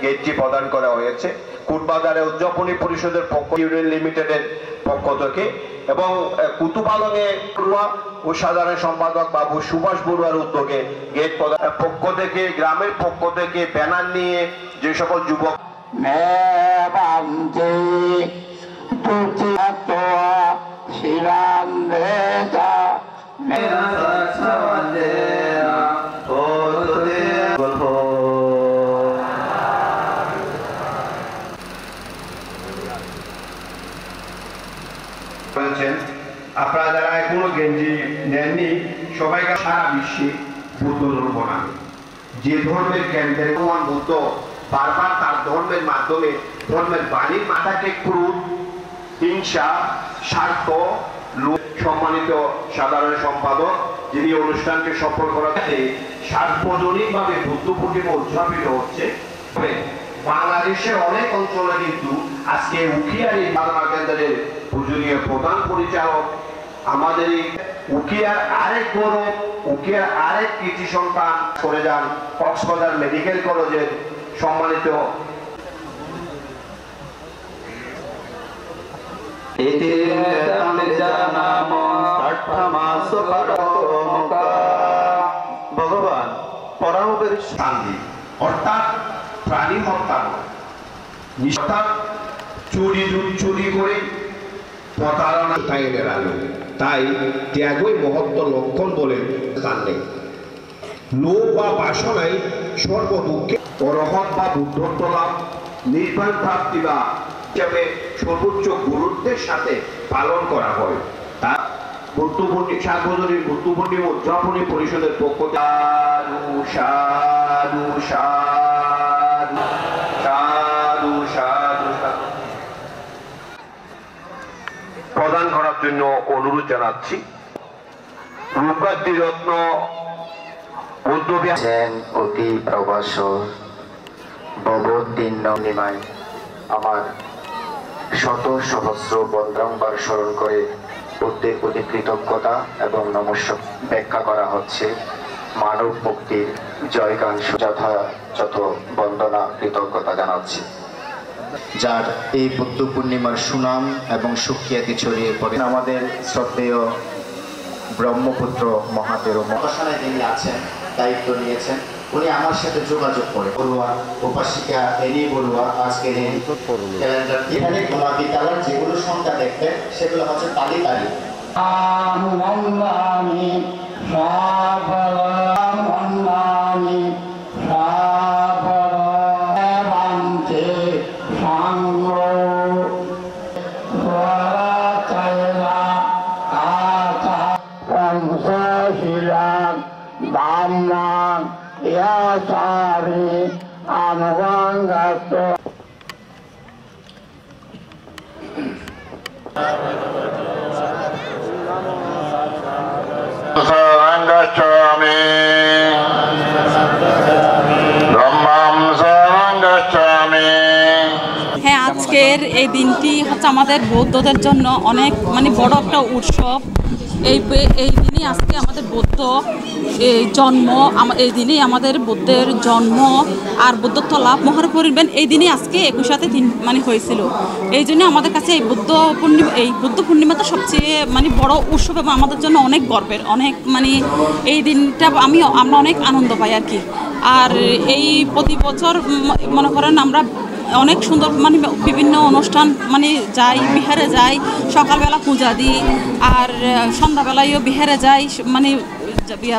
গেটটি প্রদান করা হয়েছে কুটবাজারে উদযাপনী পরিষদের পক্ষ ইউনিয়ন লিমিটেডের পক্ষ থেকে এবং কুতুপালনে ও সাধারণ সম্পাদক বাবু সুভাষ বড়ুয়ার উদ্যোগে গেট প্রদানের পক্ষ থেকে গ্রামের পক্ষ থেকে ব্যানার নিয়ে যে সকল যুবক আপনারা যারা এখনো গেঞ্জি নেননি সবাইকে সারা বিশ্বে বুদ্ধ ধর্ম না যে ধর্মের কেন্দ্রে ভগবান বুদ্ধ বারবার তার ধর্মের মাধ্যমে ধর্মের বাণীর মাথাকে ক্রোধ হিংসা স্বার্থ সম্মানিত সাধারণ সম্পাদক যিনি অনুষ্ঠানকে সফল করাতে সার্বজনীনভাবে বুদ্ধ পূর্ণিমা উদযাপিত হচ্ছে। বাংলাদেশের অনেক অঞ্চলে কিন্তু আজকে উখিয়ারি বাংলা কেন্দ্রের পূজনীয় প্রধান পরিচালক আমাদের উখিয়ার আরেক গৌরব উখিয়ার আরেক কৃতি সন্তান করে যান কক্সবাজার মেডিকেল কলেজের সম্মানিত ভগবান পরমের শান্তি অর্থাৎ প্রাণী হত্যা নিষ্ঠা চুরি করে প্রতারণা টাইনের আলো তাই ত্যাগই মহত্ব লক্ষণ বলে স্থান নেই। লোভ বা বাসনায় সর্বদুঃখে অরহৎ বা বুদ্ধত্ব লাভ নির্বাণ প্রাপ্তি বা হিসাবে সর্বোচ্চ গুরুত্বের সাথে পালন করা হয়। তা সার্বজনীন বুদ্ধ পূর্ণিমা উদযাপনী পরিষদের পক্ষ প্রদান করার জন্য অনুরোধ জানাচ্ছি। রূপকান্তি রত্ন অতি প্রবাসর আমার শত সহস্র বন্দাম্বার স্মরণ করে বুদ্ধের প্রতি কৃতজ্ঞতা এবং নমস্য ব্যাখ্যা করা হচ্ছে মানব মুক্তির জয়গান যথাযথ বন্দনা কৃতজ্ঞতা জানাচ্ছি, যার এই বুদ্ধ পূর্ণিমার সুনাম এবং সুখ্যাতি ছড়িয়ে পড়ে। আমাদের শ্রদ্ধেয় ব্রহ্মপুত্র মহাদেব মহাশানে যিনি আছেন, দায়িত্ব নিয়েছেন, উনি আমার সাথে যোগাযোগ করে বড়ুয়া উপাসিকা এনি বড়ুয়া আজকের এই ক্যালেন্ডার এখানে গোলাপি কালার যেগুলো সংখ্যা দেখবেন সেগুলো হচ্ছে তালি তালি। হ্যাঁ, আজকের এই দিনটি হচ্ছে আমাদের বৌদ্ধদের জন্য অনেক বড় একটা উৎসব। এই দিনই আজকে আমাদের বৌদ্ধ জন্ম, এই দিনই আমাদের বুদ্ধের জন্ম আর বুদ্ধত্ব লাভ মহাপরিবেন এই দিনই আজকে 21 হয়েছিল। এই জন্য আমাদের কাছে এই বুদ্ধ পূর্ণিমাটা সবচেয়ে বড় উৎসব এবং আমাদের জন্য অনেক গর্বের, অনেক এই দিনটা আমরা অনেক আনন্দ পাই আর কি। আর এই প্রতি বছর মনে করেন আমরা অনেক সুন্দর বিভিন্ন অনুষ্ঠান যাই, বিহারে যাই, সকালবেলা পূজা দিই, আর সন্ধ্যাবেলায়ও বিহারে যাই,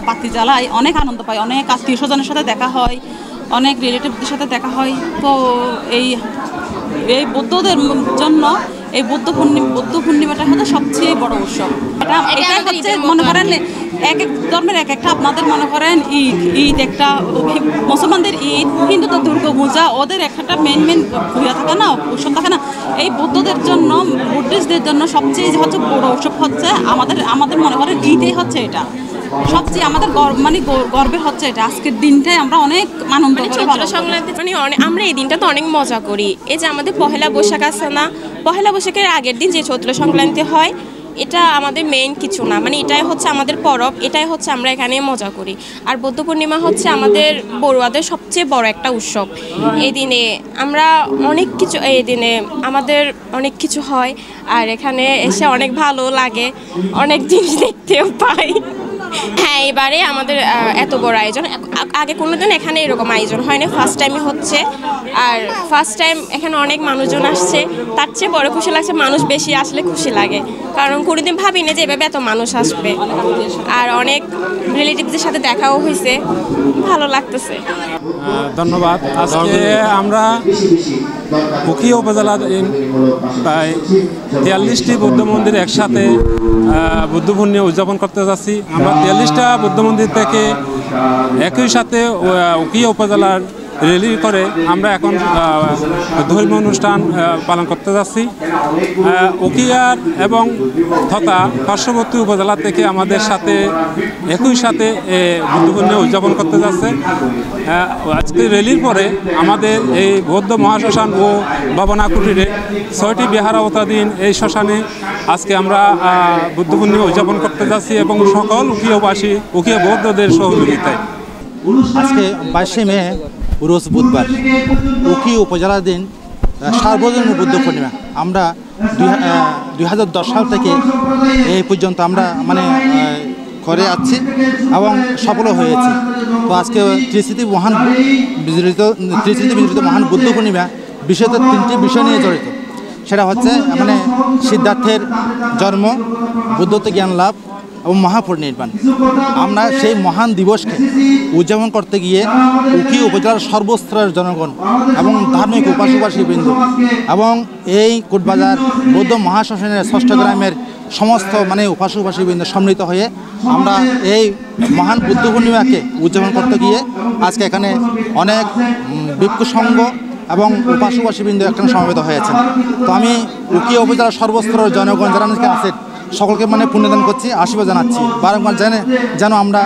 বাতি জ্বালাই, অনেক আনন্দ পাই, অনেক আত্মীয় স্বজনের সাথে দেখা হয়, অনেক রিলেটিভদের সাথে দেখা হয়। তো এই বৌদ্ধদের জন্য এই বৌদ্ধ পূর্ণিমাটা হচ্ছে সবচেয়ে বড় উৎসব। এটা হচ্ছে মনে করেন এক এক ধর্মের এক একটা, আপনাদের মনে করেন ঈদ একটা, মুসলমানদের ঈদ, হিন্দুদের দুর্গা পূজা, ওদের একটা মেন পূজা থাকে না, উৎসব থাকে না। এই বৌদ্ধদের জন্য, বুদ্ধিস্টদের জন্য সবচেয়ে হচ্ছে বড় উৎসব হচ্ছে আমাদের মনে করেন ঈদই হচ্ছে এটা সবচেয়ে আমাদের গর্বের হচ্ছে এটা। আজকের দিনটাই আমরা অনেক আনন্দ করি, ভালো সংক্রান্তি আমরা এই দিনটা তো অনেক মজা করি। এই যে আমাদের পহেলা বৈশাখ আছে না, পহেলা বৈশাখের আগের দিন যে চৈত্র সংক্রান্তি হয়, এটা আমাদের মেইন কিছু না, এটাই হচ্ছে আমাদের পরব, এটাই হচ্ছে আমরা এখানে মজা করি। আর বৌদ্ধ পূর্ণিমা হচ্ছে আমাদের বড়ুয়াদের সবচেয়ে বড় একটা উৎসব। এই দিনে আমরা অনেক কিছু, এই দিনে আমাদের অনেক কিছু হয়, আর এখানে এসে অনেক ভালো লাগে, অনেক জিনিস দেখতেও পাই। হ্যাঁ, এবারে আমাদের এত বড় আয়োজন, আগে কোনোদিন এখানে এরকম আয়োজন হয়নি, ফার্স্ট টাইমই হচ্ছে। আর ফার্স্ট টাইম এখানে অনেক মানুষজন আসছে, তার চেয়ে বড় খুশি লাগছে, মানুষ বেশি আসলে খুশি লাগে, কারণ কোনোদিন ভাবি না যে এভাবে এত মানুষ আসবে। আর অনেক রিলেটিভদের সাথে দেখাও হয়েছে, ভালো লাগতেছে। ধন্যবাদ। আজকে আমরা উখিয়া উপজেলার প্রায় 43টি বৌদ্ধ মন্দির একসাথে বুদ্ধ পূর্ণিমা উদযাপন করতে যাচ্ছি। আমরা 43টা বৌদ্ধ মন্দির থেকে একই সাথে উখিয়া উপজেলার র্যালি করে আমরা এখন ধর্মীয় অনুষ্ঠান পালন করতে যাচ্ছি। উখিয়ার এবং তথা পার্শ্ববর্তী উপজেলা থেকে আমাদের সাথে একই সাথে বুদ্ধ পূর্ণিমা উদযাপন করতে যাচ্ছে। আজকে র্যালির পরে আমাদের এই বৌদ্ধ মহাশ্মশান ও ভাবনা কুটিরে 6টি বিহারাবতাধীন এই শ্মশানে আজকে আমরা বুদ্ধ পূর্ণিমা উদযাপন করতে যাচ্ছি এবং সকল উখিয়াবাসী, উখিয়া বৌদ্ধদের সহযোগিতায়। আজকে 22শে মে রোজ বুধবার, উখিয়া উপজেলাধীন সার্বজনীন বুদ্ধ পূর্ণিমা। আমরা 2010 সাল থেকে এই পর্যন্ত আমরা করে যাচ্ছি এবং সফল হয়েছি। তো আজকে ত্রিস্মৃতি বিজড়িত মহান বুদ্ধ পূর্ণিমা বিশেষত 3টি বিষয় নিয়ে জড়িত। সেটা হচ্ছে সিদ্ধার্থের জন্ম, বুদ্ধত্ব জ্ঞান লাভ এবং মহাপরিনির্বাণ। আমরা সেই মহান দিবসকে উদযাপন করতে গিয়ে উখিয়া উপজেলার সর্বস্তরের জনগণ এবং ধার্মিক উপাসী-বৃন্দ এবং এই কোটবাজার বৌদ্ধ মহাশ্মশানের 6ষ্ঠ গ্রামের সমস্ত উপাসী-বৃন্দ সম্মিলিত হয়ে আমরা এই মহান বুদ্ধ পূর্ণিমাকে উদযাপন করতে গিয়ে আজকে এখানে অনেক ভিক্ষু সংঘ এবং উপাসী-বৃন্দ এখানে সমবেত হয়েছেন। তো আমি উখিয়া উপজেলার সর্বস্তরের জনগণ যারা আছেন সকলকে মানে পুণ্যদান করছি, আশীর্বাদ জানাচ্ছি। বারংবার যেন আমরা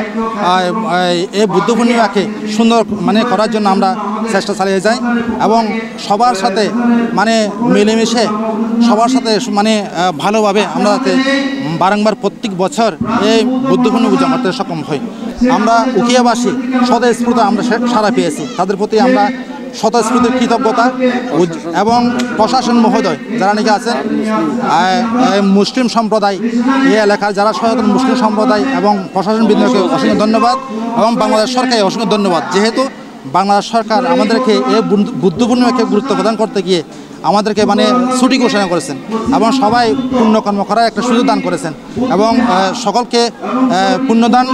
এই বুদ্ধ পূর্ণিমাকে সুন্দর মানে করার জন্য আমরা চেষ্টা চালিয়ে যাই এবং সবার সাথে মানে মিলেমিশে সবার সাথে মানে ভালোভাবে আমরা যাতে বারংবার প্রত্যেক বছর এই বুদ্ধ পূর্ণিমা উদযাপন করতে সক্ষম হই। আমরা উখিয়াবাসী স্বতঃস্ফূর্ত আমরা সাড়া পেয়েছি, তাদের প্রতি আমরা স্বতঃস্ফূর্তির কৃতজ্ঞতা এবং প্রশাসন মহোদয় যারা নাকি আছেন মুসলিম সম্প্রদায়, এই এলাকার যারা সচেতন মুসলিম সম্প্রদায় এবং প্রশাসন বৃন্দকে অসংখ্য ধন্যবাদ এবং বাংলাদেশ সরকারকে অসংখ্য ধন্যবাদ, যেহেতু বাংলাদেশ সরকার আমাদেরকে এই বুদ্ধ পূর্ণিমাকে গুরুত্ব প্রদান করতে গিয়ে আমাদেরকে মানে ছুটি ঘোষণা করেছেন এবং সবাই পুণ্যকর্ম করার একটা সুযোগ দান করেছেন এবং সকলকে পুণ্যদান,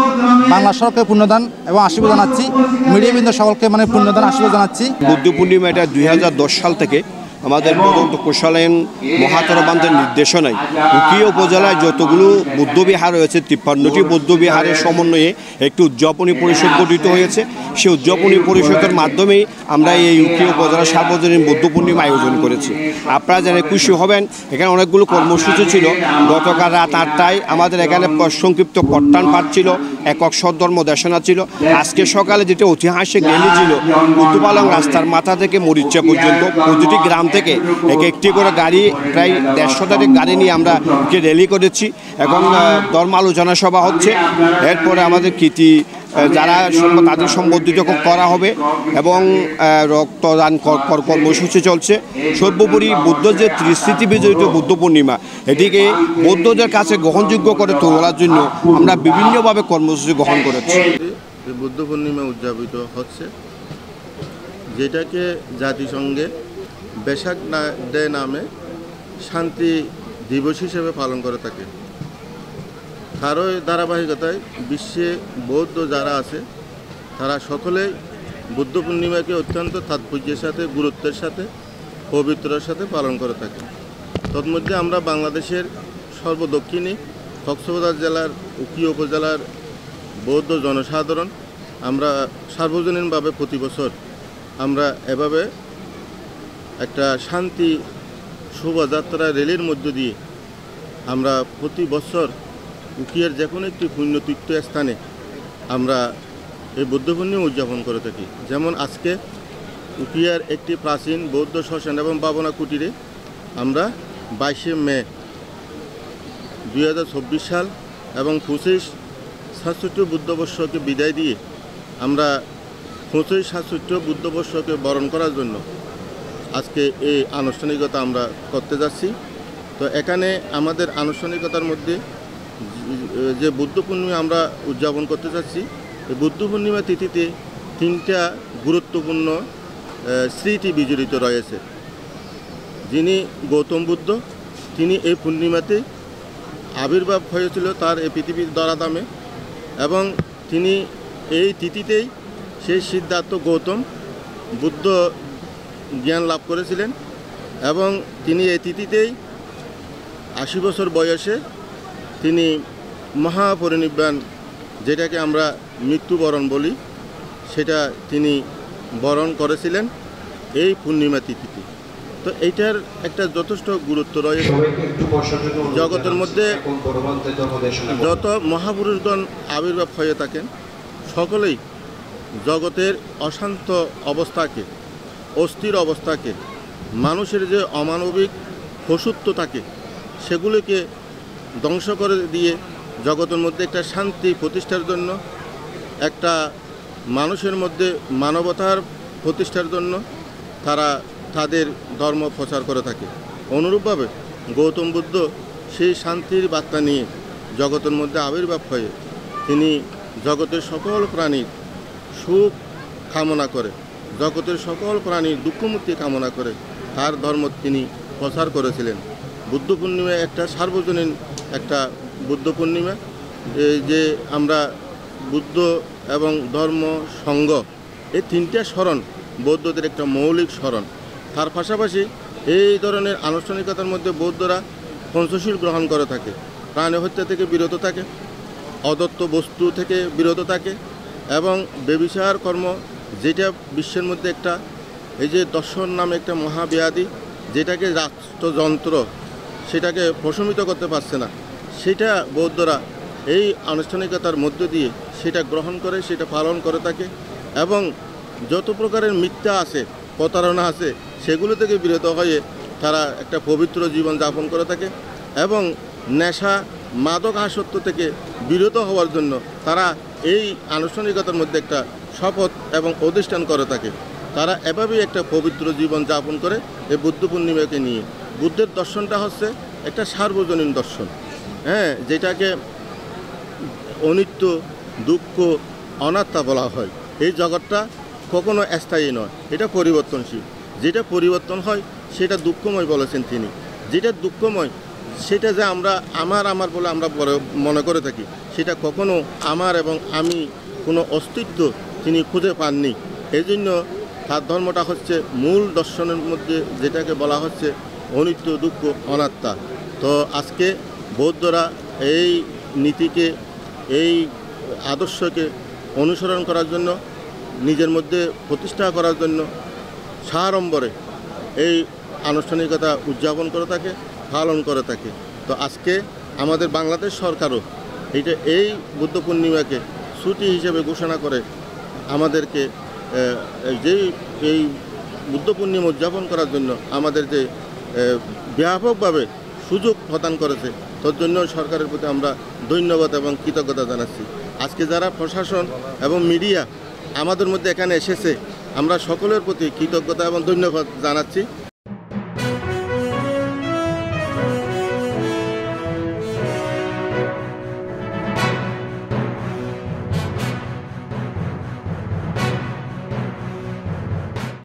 বাংলা সরকারকে পুণ্যদান এবং আশীর্বাদ জানাচ্ছি। মিডিয়াবৃন্দ সকলকে মানে পুণ্যদান আশীর্বাদ জানাচ্ছি। বুদ্ধ পূর্ণিমা এটা 2010 সাল থেকে আমাদের প্রদত্ত কোষালয়ন মহাতরবান্ধের নির্দেশনায় উখিয়া উপজেলায় যতগুলো বৌদ্ধবিহার রয়েছে 53টি বৌদ্ধবিহারের সমন্বয়ে একটি উদযাপনী পরিষদ গঠিত হয়েছে। সেই উদযাপনী পরিষদের মাধ্যমেই আমরা এই উখিয়া উপজেলা সার্বজনীন বুদ্ধ পূর্ণিমা আয়োজন করেছি। আপনারা জেনে খুশি হবেন, এখানে অনেকগুলো কর্মসূচি ছিল। গতকাল রাত 8টায় আমাদের এখানে সংক্ষিপ্ত কট্টান পাঠ ছিল, একক সদ্ধর্ম দেশনা ছিল। আজকে সকালে যেটা ঐতিহাসিক র্যালি ছিল কুতুপালং রাস্তার মাথা থেকে মরিচা পর্যন্ত প্রতিটি গ্রাম থেকে একটি করে গাড়ি, প্রায় 150 গাড়ি নিয়ে আমরা র্যালি করেছি এবং ধর্ম আলোচনা সভা হচ্ছে। এরপরে আমাদের কৃতি যারা তাদের সম্বর্ধিত করা হবে এবং রক্তদান কর্মসূচি চলছে। সর্বোপরি বুদ্ধ যে ত্রিস্মৃতি বিজড়িত বুদ্ধ পূর্ণিমা, এটিকে বৌদ্ধদের কাছে গ্রহণযোগ্য করে তোলার জন্য আমরা বিভিন্নভাবে কর্মসূচি গ্রহণ করেছি। বুদ্ধ পূর্ণিমা উদযাপিত হচ্ছে, যেটাকে জাতিসংঘে বেসাক ডে নামে শান্তি দিবস হিসেবে পালন করে থাকে। তারই ধারাবাহিকতায় বিশ্বে বৌদ্ধ যারা আছে তারা সকলেই বুদ্ধ পূর্ণিমাকে অত্যন্ত তাৎপর্যের সাথে, গুরুত্বের সাথে, পবিত্রের সাথে পালন করে থাকে। তন্মধ্যে আমরা বাংলাদেশের সর্বদক্ষিণে কক্সবাজার জেলার উখিয়া উপজেলার বৌদ্ধ জনসাধারণ আমরা সার্বজনীনভাবে প্রতি বছর আমরা এভাবে একটা শান্তি শোভাযাত্রা র্যালির মধ্য দিয়ে আমরা প্রতি বছর উখিয়ার যে কোনো একটি পুণ্যতীর্থ স্থানে আমরা এই বুদ্ধ পূর্ণিমা উদযাপন করে থাকি। যেমন আজকে উখিয়ার একটি প্রাচীন বৌদ্ধ শ্মশান এবং ভাবনা কুটিরে আমরা 22শে মে 2024 সাল এবং 2567 বুদ্ধবর্ষকে বিদায় দিয়ে আমরা 2567 বুদ্ধবর্ষকে বরণ করার জন্য আজকে এই আনুষ্ঠানিকতা আমরা করতে যাচ্ছি। তো এখানে আমাদের আনুষ্ঠানিকতার মধ্যে যে বুদ্ধ পূর্ণিমা আমরা উদযাপন করতে চাচ্ছি, এই বুদ্ধ পূর্ণিমা তিথিতে 3টা গুরুত্বপূর্ণ স্মৃতি বিজড়িত রয়েছে। যিনি গৌতম বুদ্ধ, তিনি এই পূর্ণিমাতে আবির্ভাব হয়েছিল তার এই পৃথিবীর ধরাধামে এবং তিনি এই তিথিতেই সেই সিদ্ধার্থ গৌতম বুদ্ধ জ্ঞান লাভ করেছিলেন এবং তিনি এই তিথিতেই 80 বছর বয়সে তিনি মহাপরিনির্বাণ, যেটাকে আমরা মৃত্যুবরণ বলি, সেটা তিনি বরণ করেছিলেন এই পূর্ণিমা তিথিতে। তো এইটার একটা যথেষ্ট গুরুত্ব রয়েছে। জগতের মধ্যে যত মহাপুরুষগণ আবির্ভাব হয়ে থাকেন সকলেই জগতের অশান্ত অবস্থাকে, অস্থির অবস্থাকে, মানুষের যে অমানবিক পশুত্ব থাকে সেগুলিকে ধ্বংস করে দিয়ে জগতের মধ্যে একটা শান্তি প্রতিষ্ঠার জন্য, একটা মানুষের মধ্যে মানবতার প্রতিষ্ঠার জন্য তারা তাদের ধর্ম প্রচার করে থাকে। অনুরূপভাবে গৌতম বুদ্ধ সেই শান্তির বার্তা নিয়ে জগতের মধ্যে আবির্ভাব হয়ে তিনি জগতের সকল প্রাণীর সুখ কামনা করে, জগতের সকল প্রাণীর দুঃখমুক্তি কামনা করে তার ধর্ম তিনি প্রচার করেছিলেন। বুদ্ধ পূর্ণিমা একটা সার্বজনীন একটা বুদ্ধ পূর্ণিমা, যে আমরা বুদ্ধ এবং ধর্ম, সংঘ এই 3টা স্মরণ বৌদ্ধদের একটা মৌলিক স্মরণ। তার পাশাপাশি এই ধরনের আনুষ্ঠানিকতার মধ্যে বৌদ্ধরা পঞ্চশীল গ্রহণ করে থাকে, প্রাণী হত্যা থেকে বিরত থাকে, অদত্ত বস্তু থেকে বিরত থাকে এবং ব্যভিচার কর্ম, যেটা বিশ্বের মধ্যে একটা এই যে দর্শন নামে একটা মহাব্যাধি, যেটাকে রাষ্ট্রযন্ত্র সেটাকে প্রশমিত করতে পারছে না, সেটা বৌদ্ধরা এই আনুষ্ঠানিকতার মধ্য দিয়ে সেটা গ্রহণ করে, সেটা পালন করে থাকে এবং যত প্রকারের মিথ্যা আছে, প্রতারণা আছে, সেগুলো থেকে বিরত হয়ে তারা একটা পবিত্র জীবন যাপন করে থাকে এবং নেশা মাদক আসক্ত থেকে বিরত হওয়ার জন্য তারা এই আনুষ্ঠানিকতার মধ্যে একটা শপথ এবং অধিষ্ঠান করে থাকে। তারা এভাবেই একটা পবিত্র জীবন যাপন করে এই বুদ্ধ পূর্ণিমাকে নিয়ে। বুদ্ধের দর্শনটা হচ্ছে একটা সার্বজনীন দর্শন, যেটাকে অনিত্য, দুঃখ, অনাত্মা বলা হয়। এই জগৎটা কখনো স্থায়ী নয়, এটা পরিবর্তনশীল। যেটা পরিবর্তন হয় সেটা দুঃখময় বলেছেন তিনি। যেটা দুঃখময় সেটা যে আমরা আমার বলে আমরা মনে করে থাকি, সেটা কখনো আমার এবং আমি কোনো অস্তিত্ব তিনি খুঁজে পাননি। এই জন্য তার ধর্মটা হচ্ছে মূল দর্শনের মধ্যে যেটাকে বলা হচ্ছে অনিত্য, দুঃখ, অনাত্মা। তো আজকে বৌদ্ধরা এই নীতিকে, এই আদর্শকে অনুসরণ করার জন্য, নিজের মধ্যে প্রতিষ্ঠা করার জন্য সাড়ম্বরে এই আনুষ্ঠানিকতা উদযাপন করে থাকে, পালন করে থাকে। তো আজকে আমাদের বাংলাদেশ সরকারও এই বুদ্ধ পূর্ণিমাকে ছুটি হিসেবে ঘোষণা করে আমাদেরকে এই বুদ্ধ পূর্ণিমা উদযাপন করার জন্য আমাদের যে ব্যাপকভাবে সুযোগ প্রদান করেছে, তার জন্য সরকারের প্রতি আমরা ধন্যবাদ এবং কৃতজ্ঞতা জানাচ্ছি। আজকে যারা প্রশাসন এবং মিডিয়া আমাদের মধ্যে এখানে এসেছে, আমরা সকলের প্রতি কৃতজ্ঞতা এবং ধন্যবাদ জানাচ্ছি।